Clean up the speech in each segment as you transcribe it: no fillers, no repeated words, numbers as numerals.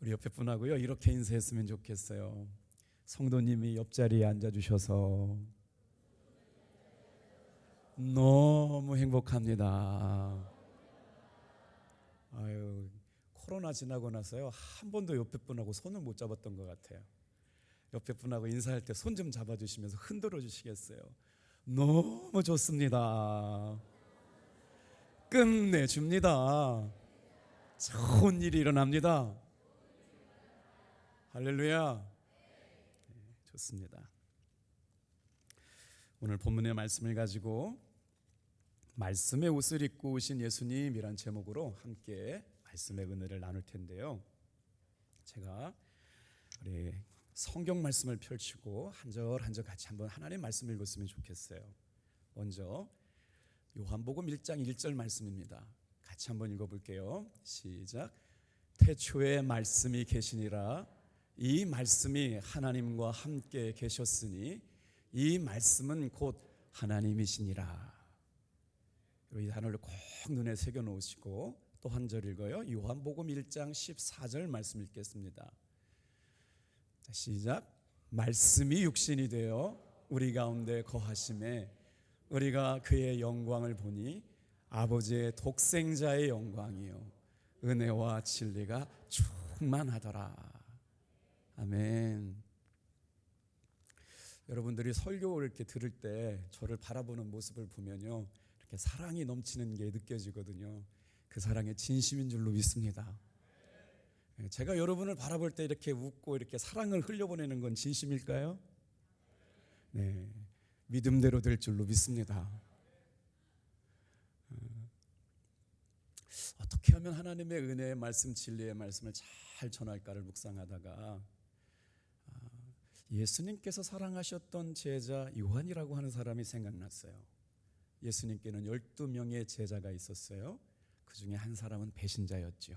우리 옆에 분하고요 이렇게 인사했으면 좋겠어요. 성도님이 옆자리에 앉아주셔서 너무 행복합니다. 아유, 코로나 지나고 나서요 한 번도 옆에 분하고 손을 못 잡았던 것 같아요. 옆에 분하고 인사할 때 손 좀 잡아주시면서 흔들어 주시겠어요? 너무 좋습니다. 끝내줍니다. 좋은 일이 일어납니다. 할렐루야. 좋습니다. 오늘 본문의 말씀을 가지고 말씀의 옷을 입고 오신 예수님이란 제목으로 함께 말씀의 은혜를 나눌 텐데요. 제가 우리 성경 말씀을 펼치고 한 절 한 절 같이 한번 하나님의 말씀을 읽었으면 좋겠어요. 먼저 요한복음 1장 1절 말씀입니다. 같이 한번 읽어볼게요. 시작. 태초에 말씀이 계시니라. 이 말씀이 하나님과 함께 계셨으니 이 말씀은 곧 하나님이시니라. 이 단어를 꼭 눈에 새겨 놓으시고 또 한 절 읽어요. 요한복음 1장 14절 말씀 읽겠습니다. 시작. 말씀이 육신이 되어 우리 가운데 거하심에 우리가 그의 영광을 보니 아버지의 독생자의 영광이요 은혜와 진리가 충만하더라. 아멘. 여러분들이 설교를 이렇게 들을 때 저를 바라보는 모습을 보면요 이렇게 사랑이 넘치는 게 느껴지거든요. 그 사랑의 진심인 줄로 믿습니다. 제가 여러분을 바라볼 때 이렇게 웃고 이렇게 사랑을 흘려보내는 건 진심일까요? 네, 믿음대로 될 줄로 믿습니다. 어떻게 하면 하나님의 은혜의 말씀, 진리의 말씀을 잘 전할까를 묵상하다가 예수님께서 사랑하셨던 제자 요한이라고 하는 사람이 생각났어요. 예수님께는 12명의 제자가 있었어요. 그 중에 한 사람은 배신자였죠.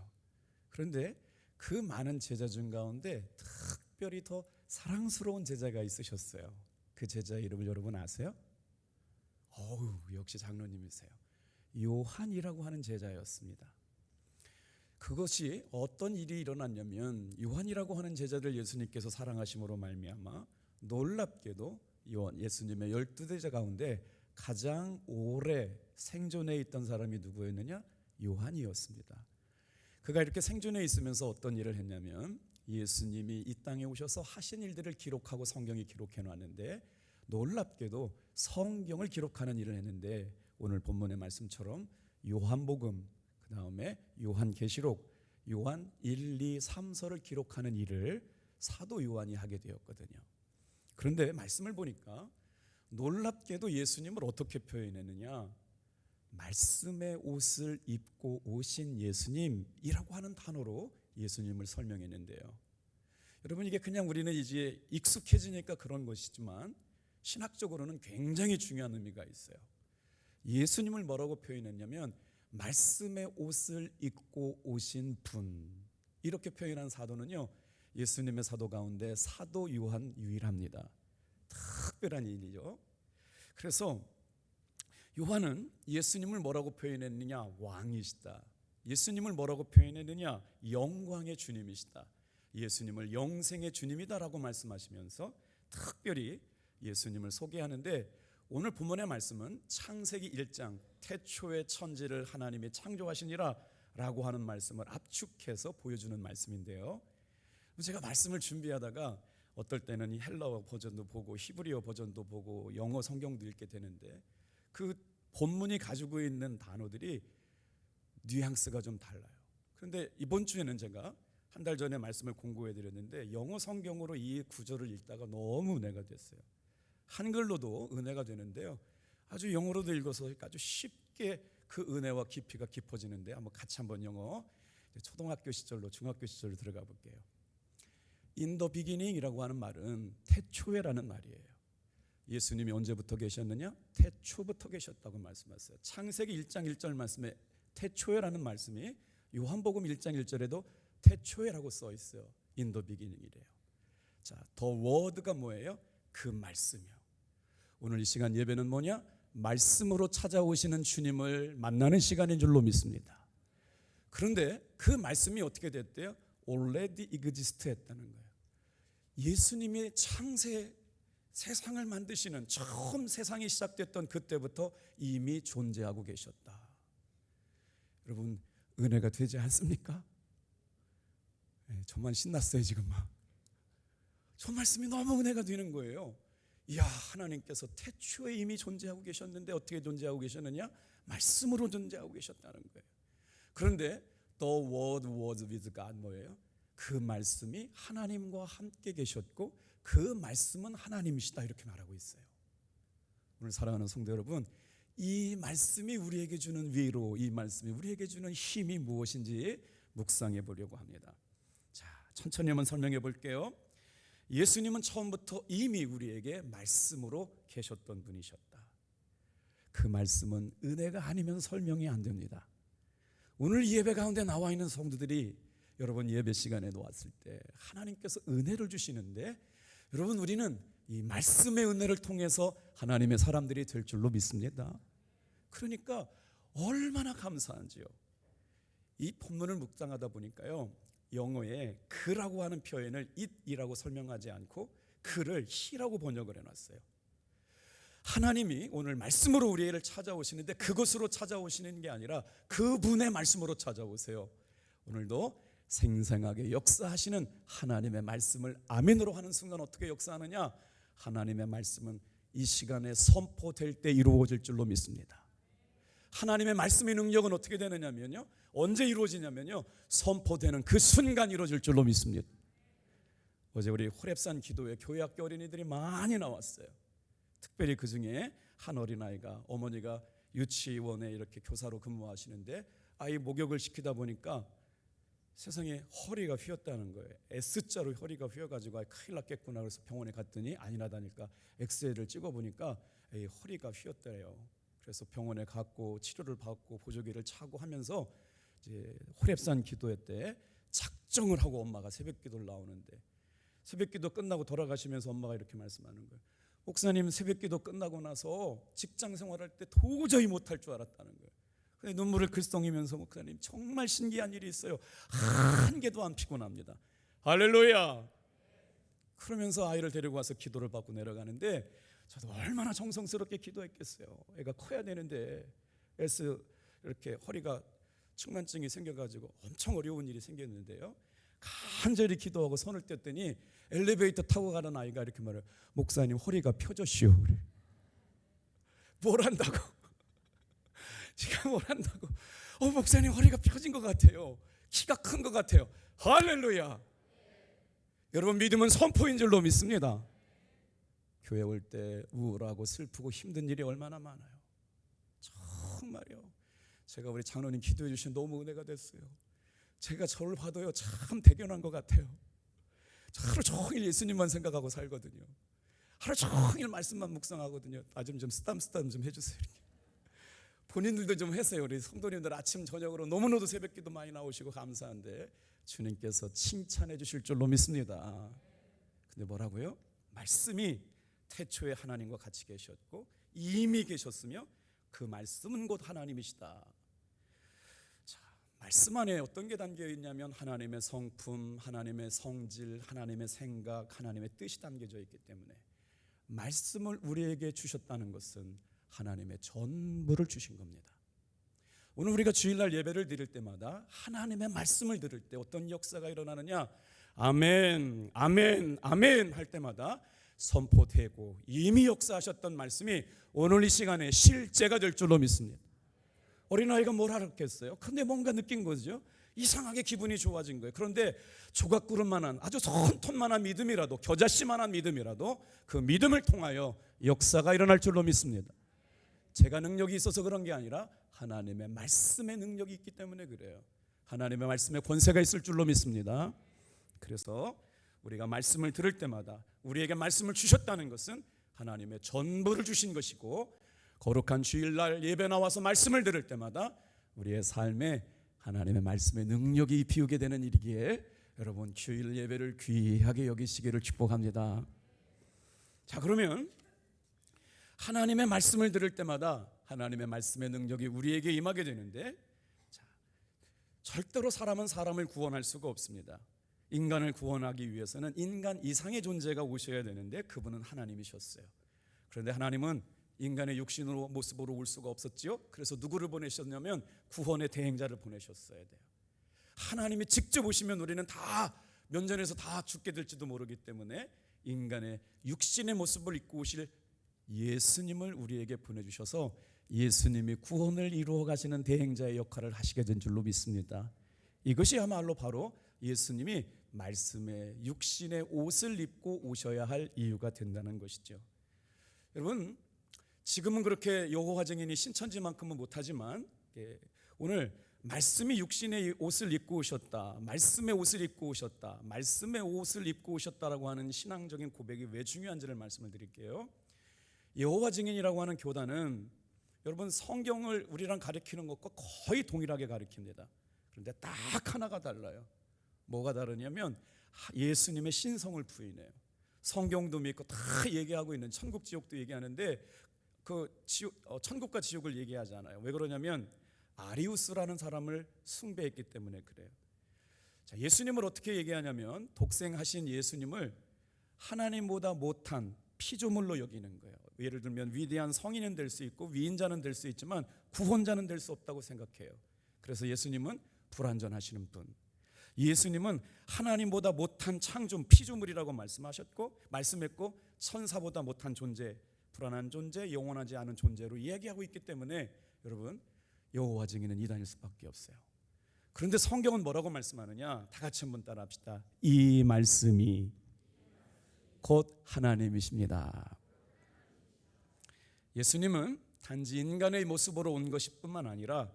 그런데 그 많은 제자 중 가운데 특별히 더 사랑스러운 제자가 있으셨어요. 그 제자 이름을 여러분 아세요? 역시 장로님이세요. 요한이라고 하는 제자였습니다. 그것이 어떤 일이 일어났냐면 요한이라고 하는 제자를 예수님께서 사랑하심으로 말미암아 놀랍게도 예수님의 12제자 가운데 가장 오래 생존해 있던 사람이 누구였느냐? 요한이었습니다. 그가 이렇게 생존해 있으면서 어떤 일을 했냐면 예수님이 이 땅에 오셔서 하신 일들을 기록하고 성경이 기록해 놨는데 놀랍게도 성경을 기록하는 일을 했는데 오늘 본문의 말씀처럼 요한복음 그 다음에 요한계시록 요한 1, 2, 3서를 기록하는 일을 사도 요한이 하게 되었거든요. 그런데 말씀을 보니까 놀랍게도 예수님을 어떻게 표현했느냐? 말씀의 옷을 입고 오신 예수님이라고 하는 단어로 예수님을 설명했는데요. 여러분 이게 그냥 우리는 이제 익숙해지니까 그런 것이지만 신학적으로는 굉장히 중요한 의미가 있어요. 예수님을 뭐라고 표현했냐면 말씀의 옷을 입고 오신 분, 이렇게 표현한 사도는요 예수님의 사도 가운데 사도 요한 유일합니다. 특별한 일이죠. 그래서 요한은 예수님을 뭐라고 표현했느냐? 왕이시다. 예수님을 뭐라고 표현했느냐? 영광의 주님이시다. 예수님을 영생의 주님이다라고 말씀하시면서 특별히 예수님을 소개하는데 오늘 본문의 말씀은 창세기 1장 태초에 천지를 하나님이 창조하시니라 라고 하는 말씀을 압축해서 보여주는 말씀인데요. 제가 말씀을 준비하다가 어떨 때는 이 헬라어 버전도 보고 히브리어 버전도 보고 영어 성경도 읽게 되는데 그 본문이 가지고 있는 단어들이 뉘앙스가 좀 달라요. 그런데 이번 주에는 제가 한 달 전에 말씀을 공부해 드렸는데 영어 성경으로 이 구절을 읽다가 너무 은혜가 됐어요. 한글로도 은혜가 되는데요. 아주 영어로도 읽어서 아주 쉽게 그 은혜와 깊이가 깊어지는데 한번 영어 초등학교 시절로 중학교 시절로 들어가 볼게요. In the beginning이라고 하는 말은 태초에라는 말이에요. 예수님이 언제부터 계셨느냐? 태초부터 계셨다고 말씀하셨어요. 창세기 1장 1절 말씀에 태초에라는 말씀이 요한복음 1장 1절에도 태초에라고 써 있어요. In the beginning이래요. 자, the word가 뭐예요? 그 말씀이요. 오늘 이 시간 예배는 뭐냐? 말씀으로 찾아오시는 주님을 만나는 시간인 줄로 믿습니다. 그런데 그 말씀이 어떻게 됐대요? already exist 했다는 거예요. 예수님이 창세 세상을 만드시는 처음 세상이 시작됐던 그때부터 이미 존재하고 계셨다. 여러분, 은혜가 되지 않습니까? 네, 정말 신났어요 지금 막. 저 말씀이 너무 은혜가 되는 거예요. 이야, 하나님께서 태초에 이미 존재하고 계셨는데 어떻게 존재하고 계셨느냐? 말씀으로 존재하고 계셨다는 거예요. 그런데 The Word was with God 뭐예요? 그 말씀이 하나님과 함께 계셨고 그 말씀은 하나님이시다 이렇게 말하고 있어요. 오늘 사랑하는 성도 여러분, 이 말씀이 우리에게 주는 위로, 이 말씀이 우리에게 주는 힘이 무엇인지 묵상해 보려고 합니다. 자, 천천히 한번 설명해 볼게요. 예수님은 처음부터 이미 우리에게 말씀으로 계셨던 분이셨다. 그 말씀은 은혜가 아니면 설명이 안 됩니다. 오늘 예배 가운데 나와 있는 성도들이 여러분 예배 시간에 놓았을 때 하나님께서 은혜를 주시는데 여러분 우리는 이 말씀의 은혜를 통해서 하나님의 사람들이 될 줄로 믿습니다. 그러니까 얼마나 감사한지요. 이 본문을 묵상하다 보니까요, 영어에 그라고 하는 표현을 it이라고 설명하지 않고 그를 he라고 번역을 해놨어요. 하나님이 오늘 말씀으로 우리를 찾아오시는데 그것으로 찾아오시는 게 아니라 그분의 말씀으로 찾아오세요. 오늘도 생생하게 역사하시는 하나님의 말씀을 아멘으로 하는 순간 어떻게 역사하느냐? 하나님의 말씀은 이 시간에 선포될 때 이루어질 줄로 믿습니다. 하나님의 말씀의 능력은 어떻게 되느냐면요, 언제 이루어지냐면요, 선포되는 그 순간 이루어질 줄로 믿습니다. 어제 우리 호렙산 기도회 교회 학교 어린이들이 많이 나왔어요. 특별히 그 중에 한 어린아이가 어머니가 유치원에 이렇게 교사로 근무하시는데 아이 목욕을 시키다 보니까 세상에 허리가 휘었다는 거예요. S자로 허리가 휘어가지고 큰일 났겠구나. 그래서 병원에 갔더니 아니라다니까 엑스레이를 찍어보니까 허리가 휘었대요. 그래서 병원에 갔고 치료를 받고 보조기를 차고 하면서 이제 호렙산 기도회 때 작정을 하고 엄마가 새벽기도를 나오는데 새벽기도 끝나고 돌아가시면서 엄마가 이렇게 말씀하는 거예요. 목사님, 새벽기도 끝나고 나서 직장 생활할 때 도저히 못할 줄 알았다는 거예요. 근데 눈물을 글썽이면서 목사님 정말 신기한 일이 있어요. 한 개도 안 피곤합니다. 할렐루야. 그러면서 아이를 데리고 와서 기도를 받고 내려가는데 저도 얼마나 정성스럽게 기도했겠어요. 애가 커야 되는데 이렇게 허리가 측만증이 생겨가지고 엄청 어려운 일이 생겼는데요, 간절히 기도하고 손을 뗐더니 엘리베이터 타고 가는 아이가 이렇게 말해요. 목사님, 허리가 펴졌시오. 그래. 뭘 한다고? 지금 뭘 한다고? 목사님 허리가 펴진 것 같아요. 키가 큰 것 같아요. 할렐루야. 여러분, 믿음은 선포인 줄로 믿습니다. 교회 올 때 우울하고 슬프고 힘든 일이 얼마나 많아요. 정말요. 제가 우리 장로님 기도해 주신 너무 은혜가 됐어요. 제가 저를 봐도요 참 대견한 것 같아요. 하루 종일 예수님만 생각하고 살거든요. 하루 종일 말씀만 묵상하거든요. 좀 쓰담 좀 해주세요. 이렇게. 본인들도 좀 하세요. 우리 성도님들 아침 저녁으로 너무나도 새벽기도 많이 나오시고 감사한데 주님께서 칭찬해 주실 줄로 믿습니다. 근데 뭐라고요? 말씀이 태초에 하나님과 같이 계셨고 이미 계셨으며 그 말씀은 곧 하나님이시다. 자, 말씀 안에 어떤 게 담겨 있냐면 하나님의 성품, 하나님의 성질, 하나님의 생각, 하나님의 뜻이 담겨져 있기 때문에 말씀을 우리에게 주셨다는 것은 하나님의 전부를 주신 겁니다. 오늘 우리가 주일날 예배를 드릴 때마다 하나님의 말씀을 들을 때 어떤 역사가 일어나느냐? 아멘, 아멘, 아멘 할 때마다 선포되고 이미 역사하셨던 말씀이 오늘 이 시간에 실제가 될 줄로 믿습니다. 어린아이가 뭘 알았겠어요? 근데 뭔가 느낀 거죠. 이상하게 기분이 좋아진 거예요. 그런데 조각구름만한 아주 손톱만한 믿음이라도, 겨자씨만한 믿음이라도 그 믿음을 통하여 역사가 일어날 줄로 믿습니다. 제가 능력이 있어서 그런 게 아니라 하나님의 말씀의 능력이 있기 때문에 그래요. 하나님의 말씀에 권세가 있을 줄로 믿습니다. 그래서 우리가 말씀을 들을 때마다 우리에게 말씀을 주셨다는 것은 하나님의 전부를 주신 것이고, 거룩한 주일날 예배 나와서 말씀을 들을 때마다 우리의 삶에 하나님의 말씀의 능력이 비우게 되는 일이기에 여러분 주일 예배를 귀하게 여기시기를 축복합니다. 자, 그러면 하나님의 말씀을 들을 때마다 하나님의 말씀의 능력이 우리에게 임하게 되는데, 자, 절대로 사람은 사람을 구원할 수가 없습니다. 인간을 구원하기 위해서는 인간 이상의 존재가 오셔야 되는데 그분은 하나님이셨어요. 그런데 하나님은 인간의 육신으로 모습으로 올 수가 없었지요. 그래서 누구를 보내셨냐면 구원의 대행자를 보내셨어야 돼요. 하나님이 직접 오시면 우리는 다 면전에서 다 죽게 될지도 모르기 때문에 인간의 육신의 모습을 입고 오실 예수님을 우리에게 보내주셔서 예수님이 구원을 이루어 가시는 대행자의 역할을 하시게 된 줄로 믿습니다. 이것이야말로 바로 예수님이 말씀의 육신의 옷을 입고 오셔야 할 이유가 된다는 것이죠. 여러분, 지금은 그렇게 여호와 증인이 신천지만큼은 못하지만 오늘 말씀이 육신의 옷을 입고 오셨다, 말씀의 옷을 입고 오셨다, 말씀의 옷을 입고 오셨다라고 하는 신앙적인 고백이 왜 중요한지를 말씀을 드릴게요. 여호와 증인이라고 하는 교단은 여러분 성경을 우리랑 가르치는 것과 거의 동일하게 가르칩니다. 그런데 딱 하나가 달라요. 뭐가 다르냐면 예수님의 신성을 부인해요. 성경도 믿고 다 얘기하고 있는 천국 지옥도 얘기하는데 천국과 지옥을 얘기하지 않아요. 왜 그러냐면 아리우스라는 사람을 숭배했기 때문에 그래요. 자, 예수님을 어떻게 얘기하냐면 독생하신 예수님을 하나님보다 못한 피조물로 여기는 거예요. 예를 들면 위대한 성인은 될 수 있고 위인자는 될 수 있지만 구원자는 될 수 없다고 생각해요. 그래서 예수님은 불완전하시는 분, 예수님은 하나님보다 못한 창조 피조물이라고 말씀했고 천사보다 못한 존재, 불안한 존재, 영원하지 않은 존재로 이야기하고 있기 때문에 여러분 여호와 증인은 이단일 수밖에 없어요. 그런데 성경은 뭐라고 말씀하느냐? 다 같이 한번 따라합시다. 이 말씀이 곧 하나님이십니다. 예수님은 단지 인간의 모습으로 온 것뿐만 아니라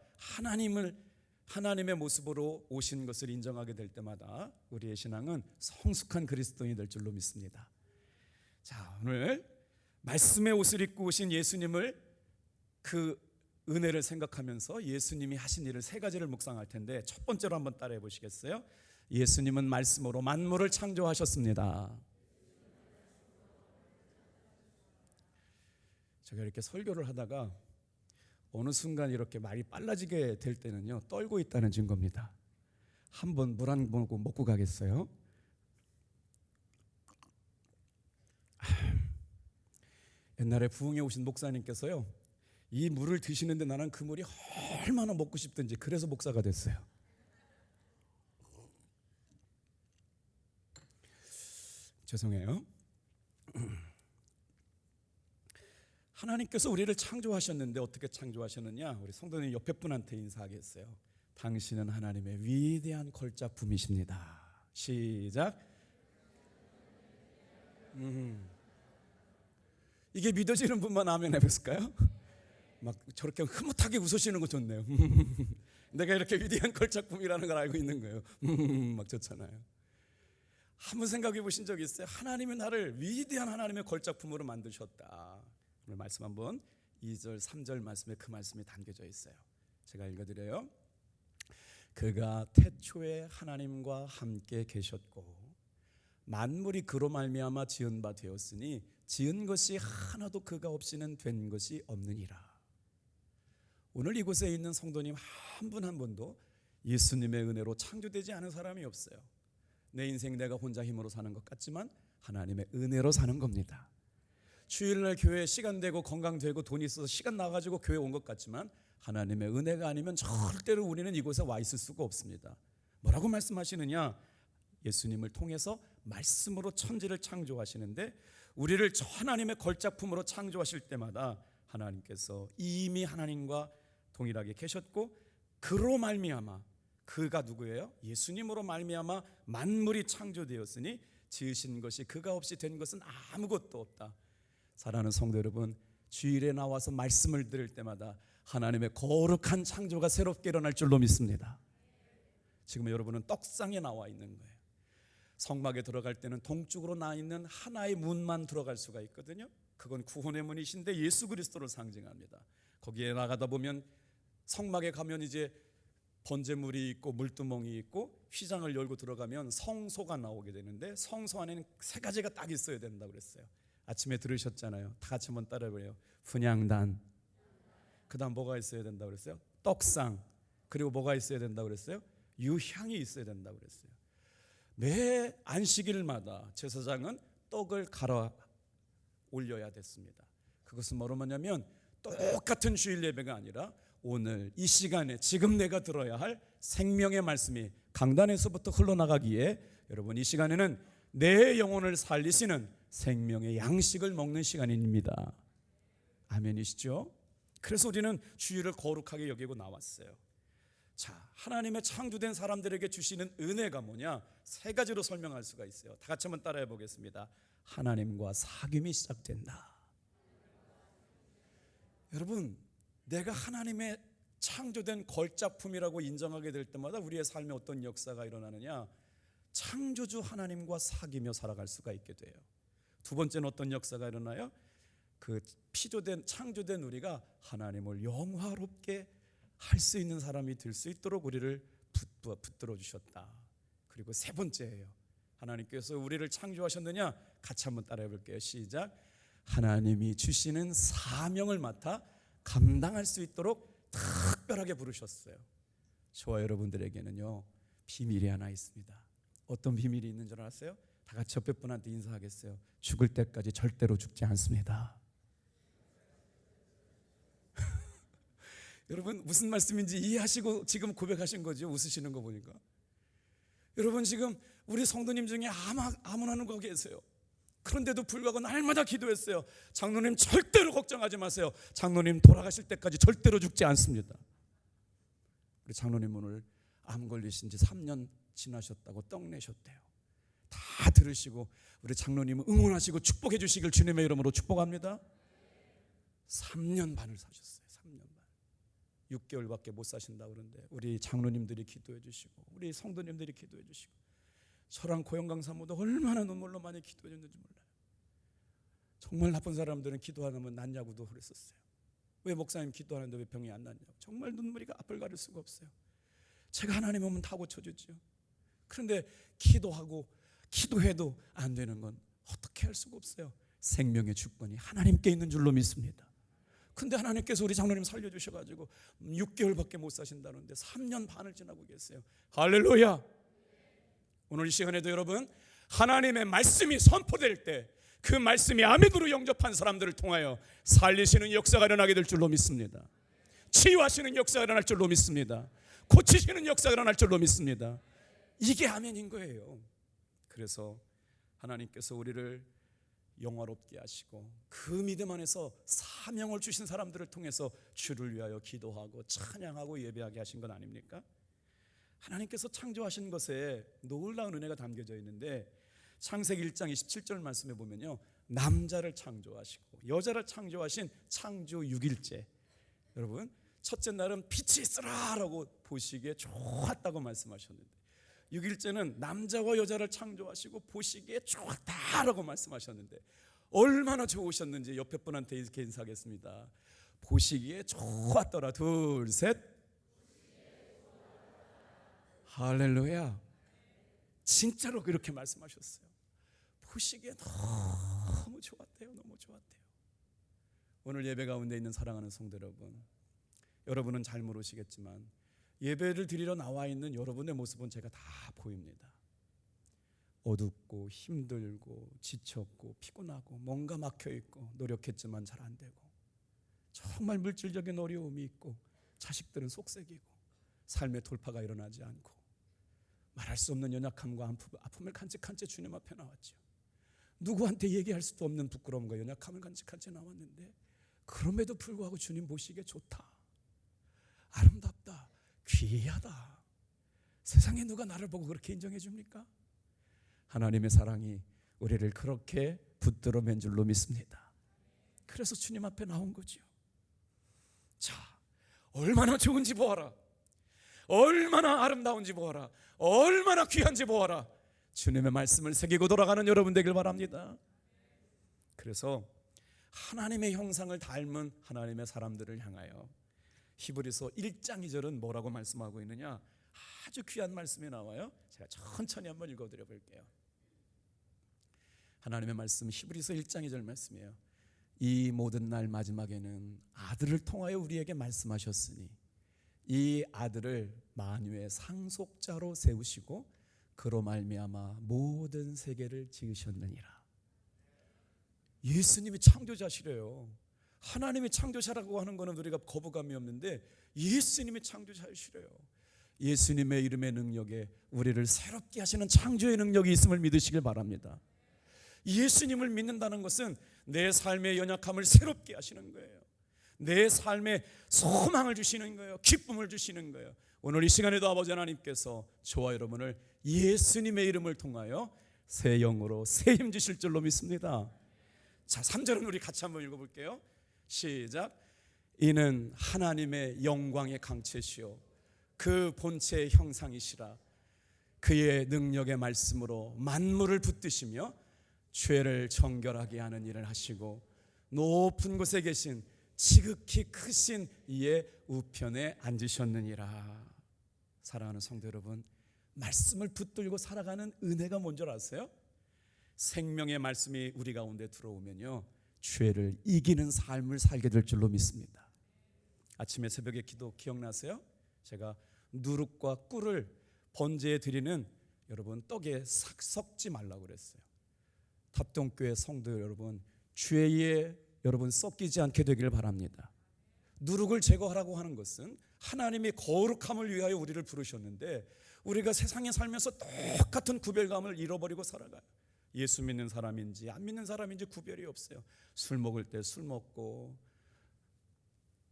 하나님의 모습으로 오신 것을 인정하게 될 때마다 우리의 신앙은 성숙한 그리스도인이 될 줄로 믿습니다. 자, 오늘 말씀의 옷을 입고 오신 예수님을 그 은혜를 생각하면서 예수님이 하신 일을 세 가지를 묵상할 텐데 첫 번째로 한번 따라해 보시겠어요? 예수님은 말씀으로 만물을 창조하셨습니다. 제가 이렇게 설교를 하다가 어느 순간 이렇게 말이 빨라지게 될 때는요, 떨고 있다는 증거입니다. 한번 물 한 모금 먹고 가겠어요? 옛날에 부흥에 오신 목사님께서요, 이 물을 드시는데 나는 그 물이 얼마나 먹고 싶든지 그래서 목사가 됐어요. 죄송해요. 하나님께서 우리를 창조하셨는데 어떻게 창조하셨느냐? 우리 성도님 옆에 분한테 인사하겠어요. 당신은 하나님의 위대한 걸작품이십니다. 시작. 이게 믿어지는 분만 아멘 해볼까요? 막 저렇게 흐뭇하게 웃으시는 거 좋네요. 내가 이렇게 위대한 걸작품이라는 걸 알고 있는 거예요. 막 좋잖아요. 한번 생각해 보신 적 있어요? 하나님이 나를 위대한 하나님의 걸작품으로 만드셨다. 오늘 말씀 한번 2절 3절 말씀에 그 말씀이 담겨져 있어요. 제가 읽어드려요. 그가 태초에 하나님과 함께 계셨고 만물이 그로 말미암아 지은 바 되었으니 지은 것이 하나도 그가 없이는 된 것이 없느니라. 오늘 이곳에 있는 성도님 한 분 한 분도 예수님의 은혜로 창조되지 않은 사람이 없어요. 내 인생 내가 혼자 힘으로 사는 것 같지만 하나님의 은혜로 사는 겁니다. 주일날 교회에 시간 되고 건강 되고 돈이 있어서 시간 나가지고 교회 온 것 같지만 하나님의 은혜가 아니면 절대로 우리는 이곳에 와 있을 수가 없습니다. 뭐라고 말씀하시느냐? 예수님을 통해서 말씀으로 천지를 창조하시는데 우리를 하나님의 걸작품으로 창조하실 때마다 하나님께서 이미 하나님과 동일하게 계셨고 그로 말미암아, 그가 누구예요? 예수님으로 말미암아 만물이 창조되었으니 지으신 것이 그가 없이 된 것은 아무것도 없다. 사랑하는 성도 여러분, 주일에 나와서 말씀을 들을 때마다 하나님의 거룩한 창조가 새롭게 일어날 줄로 믿습니다. 지금 여러분은 떡상에 나와 있는 거예요. 성막에 들어갈 때는 동쪽으로 나 있는 하나의 문만 들어갈 수가 있거든요. 그건 구원의 문이신데 예수 그리스도를 상징합니다. 거기에 나가다 보면 성막에 가면 이제 번제물이 있고 물두멍이 있고 휘장을 열고 들어가면 성소가 나오게 되는데 성소 안에는 세 가지가 딱 있어야 된다고 그랬어요. 아침에 들으셨잖아요. 다 같이 한번 따라해보래요. 분향단, 그 다음 뭐가 있어야 된다고 그랬어요? 떡상, 그리고 뭐가 있어야 된다고 그랬어요? 유향이 있어야 된다고 그랬어요. 매 안식일마다 제사장은 떡을 갈아 올려야 됐습니다. 그것은 뭐로 말하냐면 똑같은 주일 예배가 아니라 오늘 이 시간에 지금 내가 들어야 할 생명의 말씀이 강단에서부터 흘러나가기에 여러분 이 시간에는 내 영혼을 살리시는 생명의 양식을 먹는 시간입니다. 아멘이시죠? 그래서 우리는 주일을 거룩하게 여기고 나왔어요. 자, 하나님의 창조된 사람들에게 주시는 은혜가 뭐냐? 세 가지로 설명할 수가 있어요. 다 같이 한번 따라해 보겠습니다. 하나님과 사귐이 시작된다. 여러분, 내가 하나님의 창조된 걸작품이라고 인정하게 될 때마다 우리의 삶에 어떤 역사가 일어나느냐? 창조주 하나님과 사귀며 살아갈 수가 있게 돼요. 두 번째는 어떤 역사가 일어나요? 그 피조된 창조된 우리가 하나님을 영화롭게 할 수 있는 사람이 될 수 있도록 우리를 붙들어 주셨다. 그리고 세 번째예요. 하나님께서 우리를 창조하셨느냐? 같이 한번 따라해 볼게요. 시작. 하나님이 주시는 사명을 맡아 감당할 수 있도록 특별하게 부르셨어요. 저와 여러분들에게는요 비밀이 하나 있습니다. 어떤 비밀이 있는 줄 아세요? 다 같이 옆에 분한테 인사하겠어요. 죽을 때까지 절대로 죽지 않습니다. 여러분 무슨 말씀인지 이해하시고 지금 고백하신 거죠? 웃으시는 거 보니까. 여러분 지금 우리 성도님 중에 아무나 거 계세요. 그런데도 불구하고 날마다 기도했어요. 장로님 절대로 걱정하지 마세요. 장로님 돌아가실 때까지 절대로 죽지 않습니다. 우리 장로님 오늘 암 걸리신 지 3년 지나셨다고 떡내셨대요. 다 들으시고 우리 장로님은 응원하시고 축복해 주시길 주님의 이름으로 축복합니다. 3년 반을 사셨어요. 3년 반. 6개월밖에 못 사신다고 그러는데 우리 장로님들이 기도해 주시고 우리 성도님들이 기도해 주시고 저랑 고영강 사모도 얼마나 눈물로 많이 기도해 줬는지 몰라요. 정말 나쁜 사람들은 기도 안 하면 낫냐고도 그랬었어요. 왜 목사님 기도하는데 왜 병이 안 낫냐고. 정말 눈물이 앞을 가릴 수가 없어요. 제가 하나님 오면 다 고쳐주죠. 그런데 기도하고 기도해도 안 되는 건 어떻게 할 수가 없어요. 생명의 주권이 하나님께 있는 줄로 믿습니다. 근데 하나님께서 우리 장로님 살려주셔가지고 6개월밖에 못 사신다는데 3년 반을 지나고 계세요. 할렐루야. 오늘 이 시간에도 여러분 하나님의 말씀이 선포될 때 그 말씀이 아멘으로 영접한 사람들을 통하여 살리시는 역사가 일어나게 될 줄로 믿습니다. 치유하시는 역사가 일어날 줄로 믿습니다. 고치시는 역사가 일어날 줄로 믿습니다. 이게 아멘인 거예요. 그래서 하나님께서 우리를 영화롭게 하시고 그 믿음 안에서 사명을 주신 사람들을 통해서 주를 위하여 기도하고 찬양하고 예배하게 하신 건 아닙니까? 하나님께서 창조하신 것에 놀라운 은혜가 담겨져 있는데 창세기 1장 27절 말씀에 보면요 남자를 창조하시고 여자를 창조하신 창조 6일째 여러분 첫째 날은 빛이 있으라라고 보시기에 좋았다고 말씀하셨는데 6일째는 남자와 여자를 창조하시고 보시기에 좋았다라고 말씀하셨는데 얼마나 좋으셨는지 옆에 분한테 이렇게 인사하겠습니다. 보시기에 좋았더라. 둘, 셋. 할렐루야. 진짜로 그렇게 말씀하셨어요. 보시기에 너무 좋았대요. 너무 좋았대요. 오늘 예배 가운데 있는 사랑하는 성도 여러분, 여러분은 잘 모르시겠지만 예배를 드리러 나와 있는 여러분의 모습은 제가 다 보입니다. 어둡고 힘들고 지쳤고 피곤하고 뭔가 막혀있고 노력했지만 잘 안 되고 정말 물질적인 어려움이 있고 자식들은 속색이고 삶의 돌파가 일어나지 않고 말할 수 없는 연약함과 아픔을 간직한 채 주님 앞에 나왔죠. 누구한테 얘기할 수도 없는 부끄러움과 연약함을 간직한 채 나왔는데 그럼에도 불구하고 주님 보시기에 좋다, 아름답다, 귀하다. 세상에 누가 나를 보고 그렇게 인정해 줍니까? 하나님의 사랑이 우리를 그렇게 붙들어 맨 줄로 믿습니다. 그래서 주님 앞에 나온 거죠. 자, 얼마나 좋은지 보아라. 얼마나 아름다운지 보아라. 얼마나 귀한지 보아라. 주님의 말씀을 새기고 돌아가는 여러분 되길 바랍니다. 그래서 하나님의 형상을 닮은 하나님의 사람들을 향하여 히브리서 1장 2절은 뭐라고 말씀하고 있느냐? 아주 귀한 말씀이 나와요. 제가 천천히 한번 읽어드려 볼게요. 하나님의 말씀 히브리서 1장 2절 말씀이에요. 이 모든 날 마지막에는 아들을 통하여 우리에게 말씀하셨으니 이 아들을 만유의 상속자로 세우시고 그로 말미암아 모든 세계를 지으셨느니라. 예수님이 창조자시래요. 하나님이 창조자라고 하는 것은 우리가 거부감이 없는데 예수님이 창조자시래요. 예수님의 이름의 능력에 우리를 새롭게 하시는 창조의 능력이 있음을 믿으시길 바랍니다. 예수님을 믿는다는 것은 내 삶의 연약함을 새롭게 하시는 거예요. 내 삶에 소망을 주시는 거예요. 기쁨을 주시는 거예요. 오늘 이 시간에도 아버지 하나님께서 저와 여러분을 예수님의 이름을 통하여 새 영으로 새 힘 주실 줄로 믿습니다. 자, 3절은 우리 같이 한번 읽어볼게요. 시작. 이는 하나님의 영광의 강체시요 그 본체의 형상이시라. 그의 능력의 말씀으로 만물을 붙드시며 죄를 정결하게 하는 일을 하시고 높은 곳에 계신 지극히 크신 이의 우편에 앉으셨느니라. 사랑하는 성도 여러분, 말씀을 붙들고 살아가는 은혜가 뭔지 아세요? 생명의 말씀이 우리 가운데 들어오면요, 죄를 이기는 삶을 살게 될 줄로 믿습니다. 아침에 새벽에 기도 기억나세요? 제가 누룩과 꿀을 번제에 드리는 여러분 떡에 섞지 말라고 그랬어요. 탑동교회 성도 여러분, 죄에 여러분 섞이지 않게 되기를 바랍니다. 누룩을 제거하라고 하는 것은 하나님이 거룩함을 위하여 우리를 부르셨는데 우리가 세상에 살면서 똑같은 구별감을 잃어버리고 살아가요. 예수 믿는 사람인지 안 믿는 사람인지 구별이 없어요. 술 먹을 때 술 먹고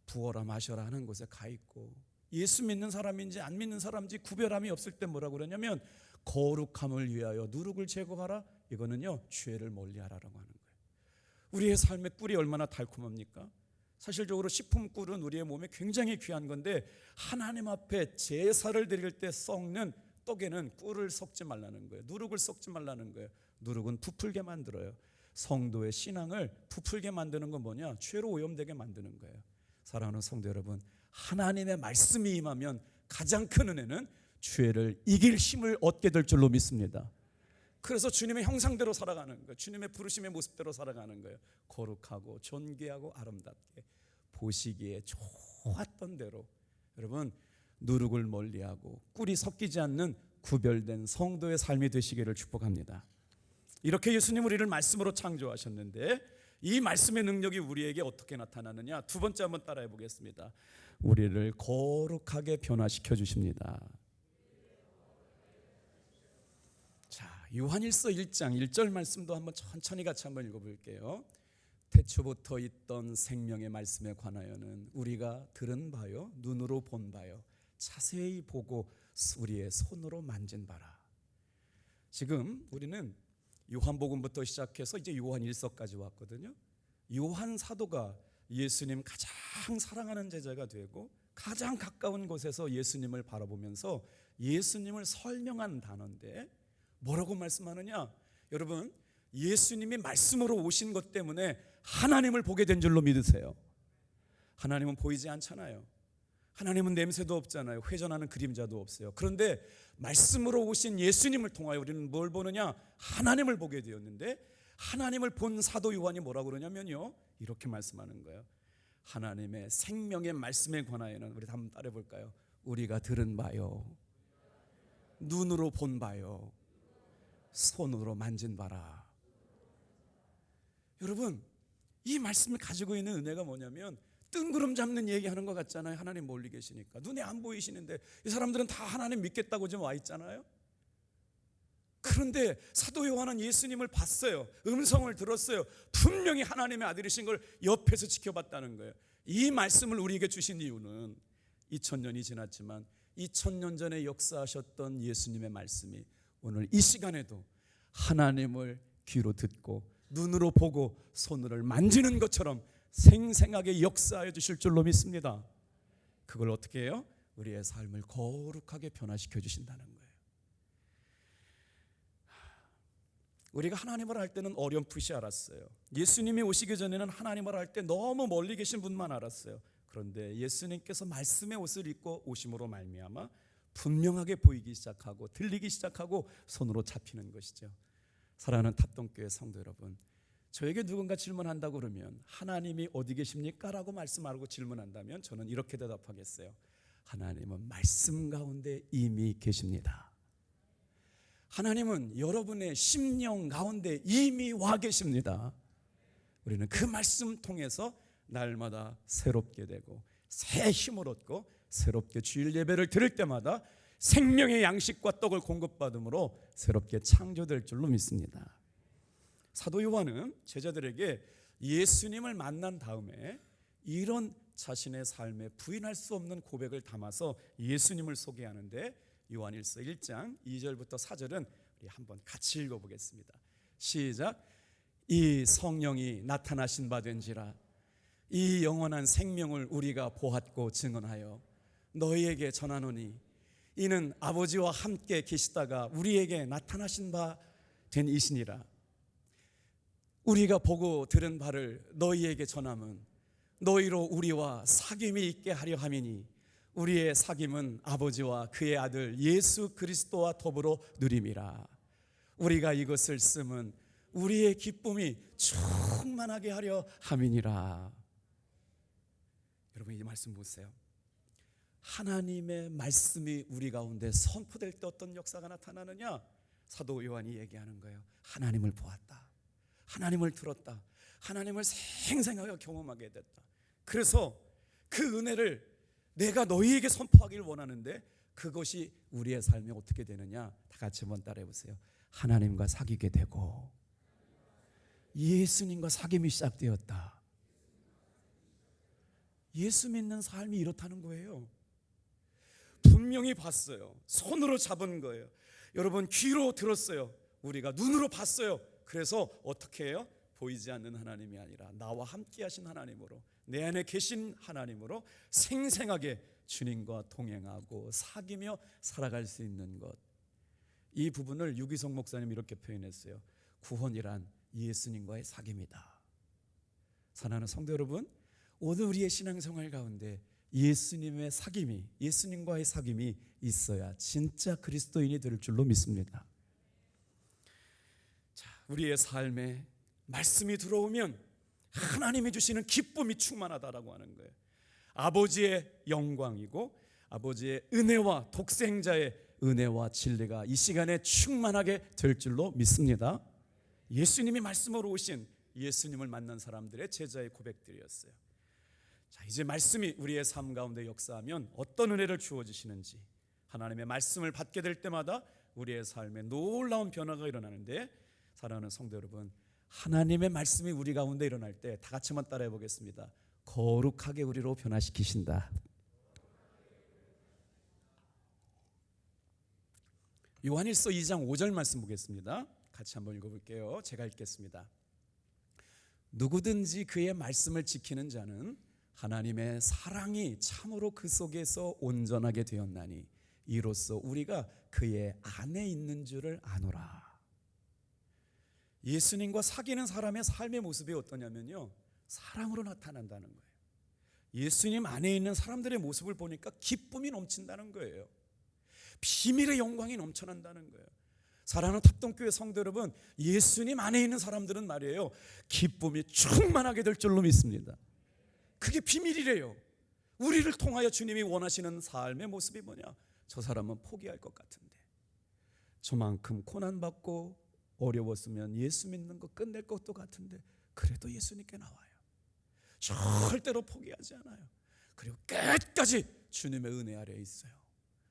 부어라 마셔라 하는 곳에 가 있고, 예수 믿는 사람인지 안 믿는 사람인지 구별함이 없을 때 뭐라고 그러냐면 거룩함을 위하여 누룩을 제거하라. 이거는요, 죄를 멀리하라라고 하는 거예요. 우리의 삶의 꿀이 얼마나 달콤합니까? 사실적으로 식품꿀은 우리의 몸에 굉장히 귀한 건데 하나님 앞에 제사를 드릴 때 섞는 떡에는 꿀을 섞지 말라는 거예요. 누룩을 섞지 말라는 거예요. 누룩은 부풀게 만들어요. 성도의 신앙을 부풀게 만드는 건 뭐냐? 죄로 오염되게 만드는 거예요. 사랑하는 성도 여러분, 하나님의 말씀이 임하면 가장 큰 은혜는 죄를 이길 힘을 얻게 될 줄로 믿습니다. 그래서 주님의 형상대로 살아가는 거예요. 주님의 부르심의 모습대로 살아가는 거예요. 거룩하고 존귀하고 아름답게 보시기에 좋았던 대로 여러분 누룩을 멀리하고 꿀이 섞이지 않는 구별된 성도의 삶이 되시기를 축복합니다. 이렇게 예수님 우리를 말씀으로 창조하셨는데 이 말씀의 능력이 우리에게 어떻게 나타나느냐? 두 번째 한번 따라해 보겠습니다. 우리를 거룩하게 변화시켜 주십니다. 자, 요한일서 1장 1절 말씀도 한번 천천히 같이 한번 읽어볼게요. 태초부터 있던 생명의 말씀에 관하여는 우리가 들은 바요 눈으로 본 바요 자세히 보고 우리의 손으로 만진 바라. 지금 우리는 요한복음부터 시작해서 이제 요한일서까지 왔거든요. 요한 사도가 예수님 가장 사랑하는 제자가 되고 가장 가까운 곳에서 예수님을 바라보면서 예수님을 설명한 단어인데 뭐라고 말씀하느냐? 여러분, 예수님이 말씀으로 오신 것 때문에 하나님을 보게 된 줄로 믿으세요. 하나님은 보이지 않잖아요. 하나님은 냄새도 없잖아요. 회전하는 그림자도 없어요. 그런데 말씀으로 오신 예수님을 통하여 우리는 뭘 보느냐? 하나님을 보게 되었는데 하나님을 본 사도 요한이 뭐라고 그러냐면요, 이렇게 말씀하는 거예요. 하나님의 생명의 말씀에 관하여는 우리 한번 따라해 볼까요? 우리가 들은 바요 눈으로 본 바요 손으로 만진 바라. 여러분, 이 말씀을 가지고 있는 은혜가 뭐냐면 뜬구름 잡는 얘기하는 것 같잖아요. 하나님 멀리 계시니까 눈에 안 보이시는데 이 사람들은 다 하나님 믿겠다고 지금 와 있잖아요. 그런데 사도 요한은 예수님을 봤어요. 음성을 들었어요. 분명히 하나님의 아들이신 걸 옆에서 지켜봤다는 거예요. 이 말씀을 우리에게 주신 이유는 2000년이 지났지만 2000년 전에 역사하셨던 예수님의 말씀이 오늘 이 시간에도 하나님을 귀로 듣고 눈으로 보고 손으로 만지는 것처럼 생생하게 역사해 주실 줄로 믿습니다. 그걸 어떻게 해요? 우리의 삶을 거룩하게 변화시켜 주신다는 거예요. 우리가 하나님을 알 때는 어렴풋이 알았어요. 예수님이 오시기 전에는 하나님을 알 때 너무 멀리 계신 분만 알았어요. 그런데 예수님께서 말씀의 옷을 입고 오심으로 말미암아 분명하게 보이기 시작하고 들리기 시작하고 손으로 잡히는 것이죠. 사랑하는 탑동교회 성도 여러분, 저에게 누군가 질문한다고 그러면 하나님이 어디 계십니까? 라고 말씀하고 질문한다면 저는 이렇게 대답하겠어요. 하나님은 말씀 가운데 이미 계십니다. 하나님은 여러분의 심령 가운데 이미 와 계십니다. 우리는 그 말씀 통해서 날마다 새롭게 되고 새 힘을 얻고 새롭게 주일 예배를 드릴 때마다 생명의 양식과 떡을 공급받음으로 새롭게 창조될 줄로 믿습니다. 사도 요한은 제자들에게 예수님을 만난 다음에 이런 자신의 삶에 부인할 수 없는 고백을 담아서 예수님을 소개하는데, 요한일서 1장 2절부터 4절은 우리 한번 같이 읽어보겠습니다. 시작. 이 성령이 나타나신 바 된지라 이 영원한 생명을 우리가 보았고 증언하여 너희에게 전하노니 이는 아버지와 함께 계시다가 우리에게 나타나신 바 된 이시니라. 우리가 보고 들은 바를 너희에게 전함은 너희로 우리와 사귐이 있게 하려 함이니 우리의 사귐은 아버지와 그의 아들 예수 그리스도와 더불어 누림이라. 우리가 이것을 쓰면 우리의 기쁨이 충만하게 하려 함이니라. 여러분, 이 말씀 보세요. 하나님의 말씀이 우리 가운데 선포될 때 어떤 역사가 나타나느냐? 사도 요한이 얘기하는 거예요. 하나님을 보았다, 하나님을 들었다, 하나님을 생생하게 경험하게 됐다. 그래서 그 은혜를 내가 너희에게 선포하길 원하는데 그것이 우리의 삶에 어떻게 되느냐? 다 같이 한번 따라해 보세요. 하나님과 사귀게 되고 예수님과 사귐이 시작되었다. 예수 믿는 삶이 이렇다는 거예요. 분명히 봤어요. 손으로 잡은 거예요. 여러분, 귀로 들었어요. 우리가 눈으로 봤어요. 그래서 어떻게 해요? 보이지 않는 하나님이 아니라 나와 함께 하신 하나님으로, 내 안에 계신 하나님으로 생생하게 주님과 동행하고 사귀며 살아갈 수 있는 것. 이 부분을 유기성 목사님이 이렇게 표현했어요. 구원이란 예수님과의 사귐이다. 사랑하는 성도 여러분, 오늘 우리의 신앙생활 가운데 예수님의 사귐이, 예수님과의 사귐이 있어야 진짜 그리스도인이 될 줄로 믿습니다. 자, 우리의 삶에 말씀이 들어오면 하나님이 주시는 기쁨이 충만하다라고 하는 거예요. 아버지의 영광이고 아버지의 은혜와 독생자의 은혜와 진리가 이 시간에 충만하게 될 줄로 믿습니다. 예수님이 말씀으로 오신 예수님을 만난 사람들의 제자의 고백들이었어요. 자, 이제 말씀이 우리의 삶 가운데 역사하면 어떤 은혜를 주어지시는지, 하나님의 말씀을 받게 될 때마다 우리의 삶에 놀라운 변화가 일어나는데, 사랑하는 성도 여러분, 하나님의 말씀이 우리 가운데 일어날 때 다 같이 한번 따라해 보겠습니다. 거룩하게 우리로 변화시키신다. 요한일서 2장 5절 말씀 보겠습니다. 같이 한번 읽어볼게요. 제가 읽겠습니다. 누구든지 그의 말씀을 지키는 자는 하나님의 사랑이 참으로 그 속에서 온전하게 되었나니 이로써 우리가 그의 안에 있는 줄을 아노라. 예수님과 사귀는 사람의 삶의 모습이 어떠냐면요, 사랑으로 나타난다는 거예요. 예수님 안에 있는 사람들의 모습을 보니까 기쁨이 넘친다는 거예요. 비밀의 영광이 넘쳐난다는 거예요. 사랑하는 탑동교회 성도 여러분, 예수님 안에 있는 사람들은 말이에요, 기쁨이 충만하게 될 줄로 믿습니다. 그게 비밀이래요. 우리를 통하여 주님이 원하시는 삶의 모습이 뭐냐? 저 사람은 포기할 것 같은데, 저만큼 고난받고 어려웠으면 예수 믿는 거 끝낼 것도 같은데 그래도 예수님께 나와요. 절대로 포기하지 않아요. 그리고 끝까지 주님의 은혜 아래에 있어요.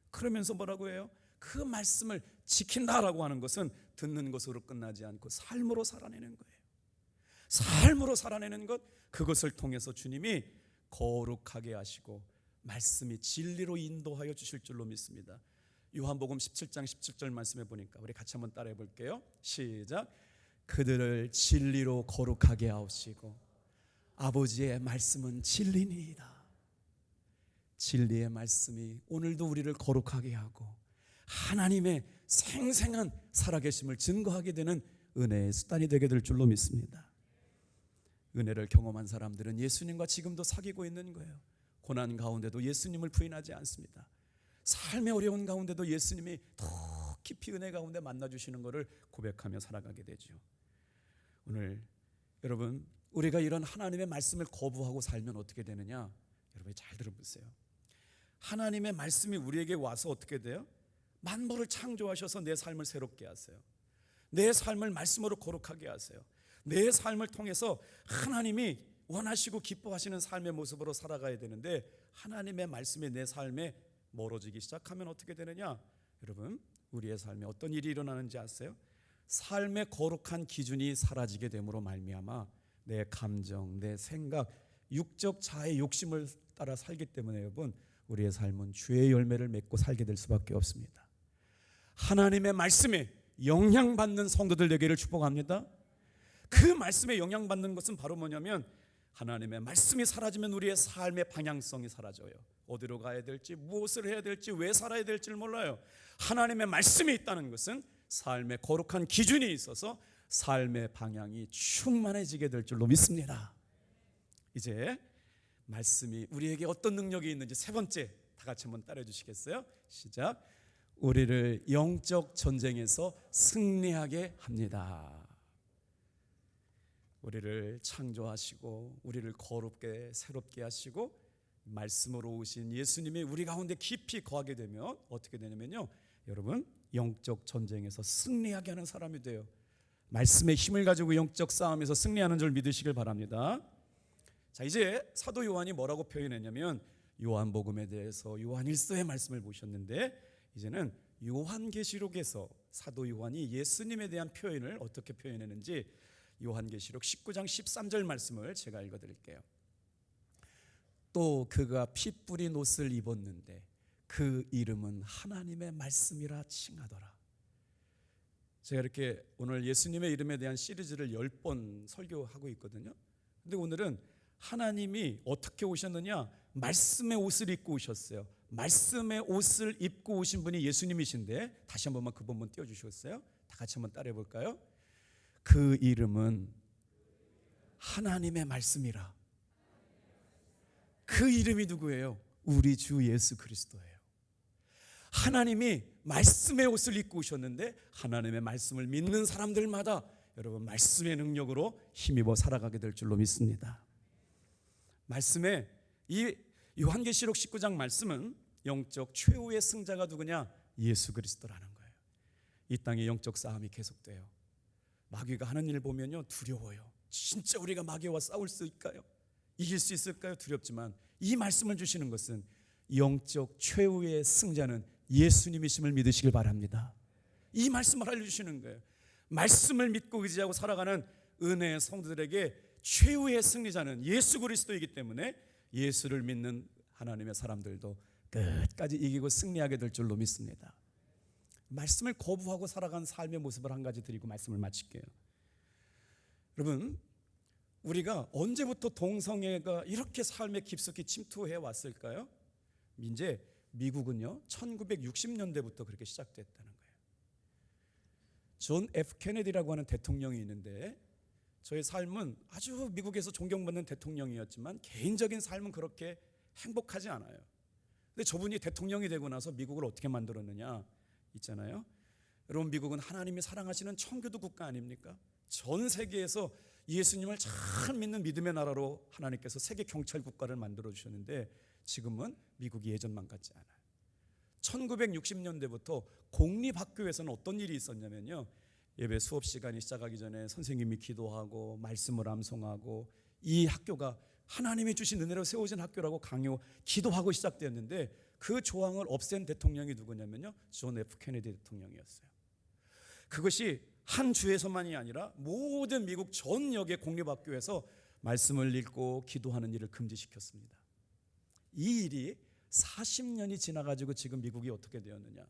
그러면서 뭐라고 해요? 그 말씀을 지킨다라고 하는 것은 듣는 것으로 끝나지 않고 삶으로 살아내는 거예요. 삶으로 살아내는 것, 그것을 통해서 주님이 거룩하게 하시고 말씀이 진리로 인도하여 주실 줄로 믿습니다. 요한복음 17장 17절 말씀해 보니까 우리 같이 한번 따라해 볼게요. 시작. 그들을 진리로 거룩하게 하옵시고 아버지의 말씀은 진리니이다. 진리의 말씀이 오늘도 우리를 거룩하게 하고 하나님의 생생한 살아계심을 증거하게 되는 은혜의 수단이 되게 될 줄로 믿습니다. 은혜를 경험한 사람들은 예수님과 지금도 사귀고 있는 거예요. 고난 가운데도 예수님을 부인하지 않습니다. 삶의 어려운 가운데도 예수님이 더 깊이 은혜 가운데 만나주시는 것을 고백하며 살아가게 되죠. 오늘 여러분, 우리가 이런 하나님의 말씀을 거부하고 살면 어떻게 되느냐? 여러분 잘 들어보세요. 하나님의 말씀이 우리에게 와서 어떻게 돼요? 만물을 창조하셔서 내 삶을 새롭게 하세요. 내 삶을 말씀으로 거룩하게 하세요. 내 삶을 통해서 하나님이 원하시고 기뻐하시는 삶의 모습으로 살아가야 되는데 하나님의 말씀이 내 삶에 멀어지기 시작하면 어떻게 되느냐? 여러분, 우리의 삶에 어떤 일이 일어나는지 아세요? 삶의 거룩한 기준이 사라지게 됨으로 말미암아 내 감정, 내 생각, 육적 자의 욕심을 따라 살기 때문에 여러분, 우리의 삶은 죄의 열매를 맺고 살게 될 수밖에 없습니다. 하나님의 말씀에 영향받는 성도들 되기를 축복합니다. 그 말씀에 영향받는 것은 바로 뭐냐면 하나님의 말씀이 사라지면 우리의 삶의 방향성이 사라져요. 어디로 가야 될지, 무엇을 해야 될지, 왜 살아야 될지를 몰라요. 하나님의 말씀이 있다는 것은 삶의 거룩한 기준이 있어서 삶의 방향이 충만해지게 될 줄로 믿습니다. 이제 말씀이 우리에게 어떤 능력이 있는지 세 번째 다 같이 한번 따라해 주시겠어요? 시작. 우리를 영적 전쟁에서 승리하게 합니다. 우리를 창조하시고 우리를 거룩게 새롭게 하시고 말씀으로 오신 예수님이 우리 가운데 깊이 거하게 되면 어떻게 되냐면요, 여러분, 영적 전쟁에서 승리하게 하는 사람이 돼요. 말씀의 힘을 가지고 영적 싸움에서 승리하는 줄 믿으시길 바랍니다. 자, 이제 사도 요한이 뭐라고 표현했냐면 요한복음에 대해서 요한일서의 말씀을 보셨는데 이제는 요한계시록에서 사도 요한이 예수님에 대한 표현을 어떻게 표현했는지 요한계시록 19장 13절 말씀을 제가 읽어드릴게요. 또 그가 피 뿌린 옷을 입었는데 그 이름은 하나님의 말씀이라 칭하더라. 제가 이렇게 오늘 예수님의 이름에 대한 시리즈를 10번 설교하고 있거든요. 근데 오늘은 하나님이 어떻게 오셨느냐? 말씀의 옷을 입고 오셨어요. 말씀의 옷을 입고 오신 분이 예수님이신데 다시 한 번만 그 본문 띄워주시겠어요? 다 같이 한번 따라해 볼까요? 그 이름은 하나님의 말씀이라. 그 이름이 누구예요? 우리 주 예수 그리스도예요. 하나님이 말씀의 옷을 입고 오셨는데 하나님의 말씀을 믿는 사람들마다 여러분 말씀의 능력으로 힘입어 살아가게 될 줄로 믿습니다. 말씀에 이 요한계시록 19장 말씀은 영적 최후의 승자가 누구냐? 예수 그리스도라는 거예요. 이 땅에 영적 싸움이 계속돼요. 마귀가 하는 일 보면요 두려워요. 진짜 우리가 마귀와 싸울 수 있을까요? 이길 수 있을까요? 두렵지만 이 말씀을 주시는 것은 영적 최후의 승자는 예수님이심을 믿으시길 바랍니다. 이 말씀을 알려주시는 거예요. 말씀을 믿고 의지하고 살아가는 은혜의 성도들에게 최후의 승리자는 예수 그리스도이기 때문에 예수를 믿는 하나님의 사람들도 끝까지 이기고 승리하게 될 줄로 믿습니다. 말씀을 거부하고 살아간 삶의 모습을 한 가지 드리고 말씀을 마칠게요. 여러분, 우리가 언제부터 동성애가 이렇게 삶에 깊숙이 침투해 왔을까요? 이제 미국은요 1960년대부터 그렇게 시작됐다는 거예요. 존 F 케네디라고 하는 대통령이 있는데 저의 삶은 아주 미국에서 존경받는 대통령이었지만 개인적인 삶은 그렇게 행복하지 않아요. 근데 저분이 대통령이 되고 나서 미국을 어떻게 만들었느냐 있잖아요. 여러분, 미국은 하나님이 사랑하시는 청교도 국가 아닙니까? 전 세계에서 예수님을 잘 믿는 믿음의 나라로 하나님께서 세계 경찰 국가를 만들어 주셨는데 지금은 미국이 예전만 같지 않아요. 1960년대부터 공립학교에서는 어떤 일이 있었냐면요, 예배 수업 시간이 시작하기 전에 선생님이 기도하고 말씀을 암송하고 이 학교가 하나님이 주신 은혜로 세워진 학교라고 강요, 기도하고 시작되었는데 그 조항을 없앤 대통령이 누구냐면요, 존 F 케네디 대통령이었어요. 그것이 한 주에서만이 아니라 모든 미국 전역의 공립학교에서 말씀을 읽고 기도하는 일을 금지시켰습니다. 이 일이 40년이 지나가지고 지금 미국이 어떻게 되었느냐,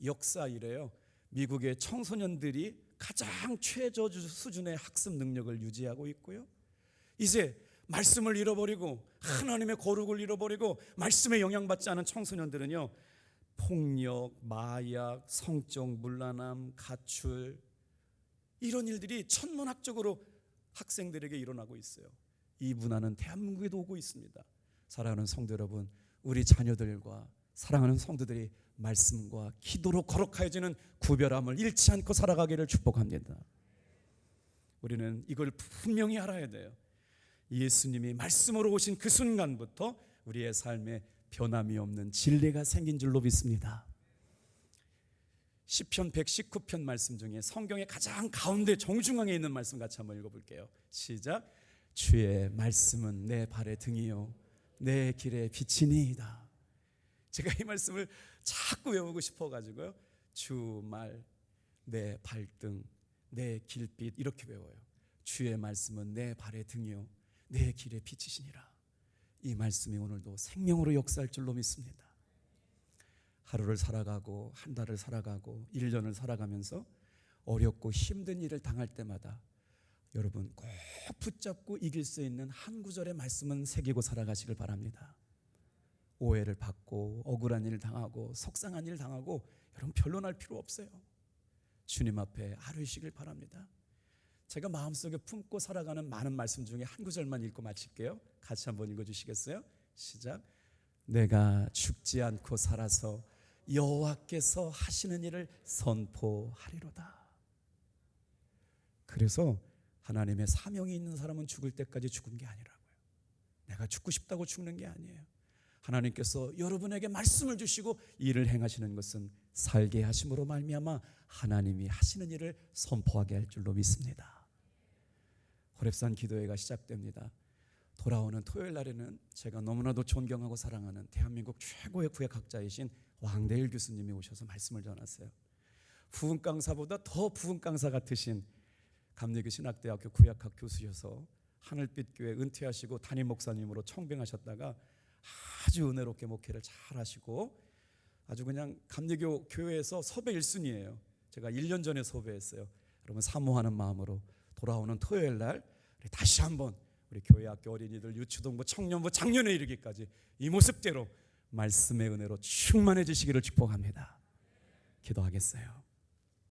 역사 이래요. 미국의 청소년들이 가장 최저 수준의 학습 능력을 유지하고 있고요, 이제 말씀을 잃어버리고 하나님의 거룩을 잃어버리고 말씀에 영향받지 않은 청소년들은요 폭력, 마약, 성적 문란함, 가출, 이런 일들이 천문학적으로 학생들에게 일어나고 있어요. 이 문화는 대한민국에도 오고 있습니다. 사랑하는 성도 여러분, 우리 자녀들과 사랑하는 성도들이 말씀과 기도로 거룩해지는 구별함을 잃지 않고 살아가기를 축복합니다. 우리는 이걸 분명히 알아야 돼요. 예수님이 말씀으로 오신 그 순간부터 우리의 삶에 변함이 없는 진리가 생긴 줄로 믿습니다. 시편 119편 말씀 중에 성경의 가장 가운데 정중앙에 있는 말씀 같이 한번 읽어볼게요. 시작. 주의 말씀은 내 발의 등이요 내 길의 빛이니이다. 제가 이 말씀을 자꾸 외우고 싶어가지고요, 주 말, 내 발등, 내 길빛 이렇게 외워요. 주의 말씀은 내 발의 등이요 내 길의 빛이시니라. 이 말씀이 오늘도 생명으로 역사할 줄로 믿습니다. 하루를 살아가고 한 달을 살아가고 1년을 살아가면서 어렵고 힘든 일을 당할 때마다 여러분 꼭 붙잡고 이길 수 있는 한 구절의 말씀은 새기고 살아가시길 바랍니다. 오해를 받고 억울한 일 당하고 속상한 일 당하고 여러분 변론할 필요 없어요. 주님 앞에 아뢰시길 바랍니다. 제가 마음속에 품고 살아가는 많은 말씀 중에 한 구절만 읽고 마칠게요. 같이 한번 읽어주시겠어요? 시작. 내가 죽지 않고 살아서 여호와께서 하시는 일을 선포하리로다. 그래서 하나님의 사명이 있는 사람은 죽을 때까지 죽은 게 아니라고요. 내가 죽고 싶다고 죽는 게 아니에요. 하나님께서 여러분에게 말씀을 주시고 일을 행하시는 것은 살게 하심으로 말미암아 하나님이 하시는 일을 선포하게 할 줄로 믿습니다. 호렙산 기도회가 시작됩니다. 돌아오는 토요일 날에는 제가 너무나도 존경하고 사랑하는 대한민국 최고의 구약학자이신 왕대일 교수님이 오셔서 말씀을 전하세요. 부흥 강사보다 더 부흥 강사 같으신 감리교 신학대학교 구약학 교수셔서 하늘빛 교회 은퇴하시고 담임 목사님으로 청빙하셨다가 아주 은혜롭게 목회를 잘 하시고 아주 그냥 감리교 교회에서 섭외 1순위예요. 제가 1년 전에 섭외했어요. 여러분 사모하는 마음으로 돌아오는 토요일 날 다시 한번 우리 교회 학교 어린이들 유초동부 청년부 작년에 이르기까지 이 모습대로 말씀의 은혜로 충만해 주시기를 축복합니다. 기도하겠어요.